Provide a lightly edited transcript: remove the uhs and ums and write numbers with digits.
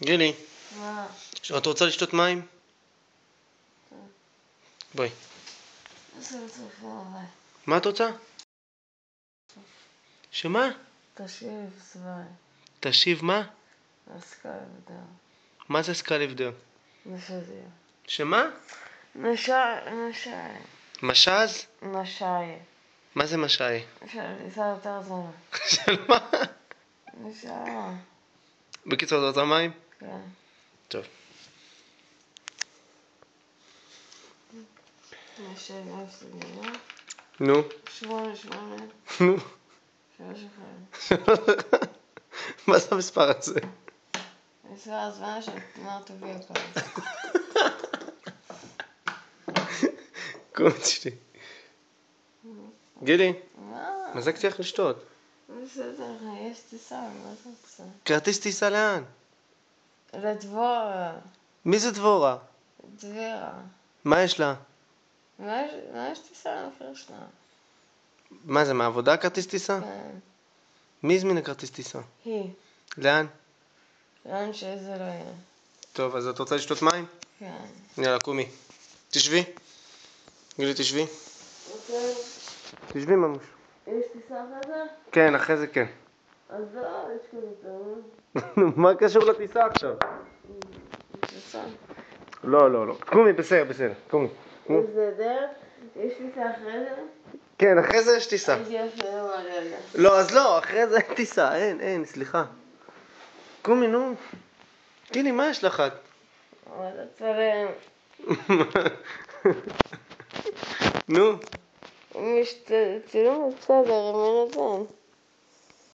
גילי, מה? את רוצה לשתות מים? בואי. מה את רוצה? שמה? תשיב סבאי. תשיב מה? אסקל לבדר. מה זה סקל לבדר? נשזיה. שמה? נשי. משז? נשי. מה זה משאי? זה יותר זמן. של מה? נשי. בקיצור, את רוצה מים? כן. טוב. נשי נפסגיה. נו. 8. נו. 3. מה זה המספר הזה? מספר הזמן של תמר טובי הפעם. קום תשתי. גילי, מה? מה זה צריך לשתות? בסדר, יש טיסה, מה אתה רוצה? כרטיס טיסה לאן? לדבורה. מי זה דבורה? דבירה. מה יש לה? מה יש טיסה למחיר שלה? מה זה, מעבודה כרטיס טיסה? כן. מי הזמין לכרטיס טיסה? היא. לאן? לאן שזה לא יהיה. טוב, אז את רוצה לשתות מים? כן. יאללה, קומי. תשבי. גילי, תשבי. אוקיי. תשבי ממש. יש טיסה אחרי זה? כן, אחרי זה כן. אז לא, יש כזה טעון. מה קשור לטיסה עכשיו? טיסה. לא. קומי, בסדר. קומי. בסדר? יש טיסה אחרי זה? כן, אחרי זה יש טיסה. הייתי אפילו רגע. לא, אז לא, אחרי זה אין טיסה. אין, סליחה. קומי, נו. גילי, מה יש לך? אבל תצלם. נו. אם יש צילום בסדר, אם אין את זה.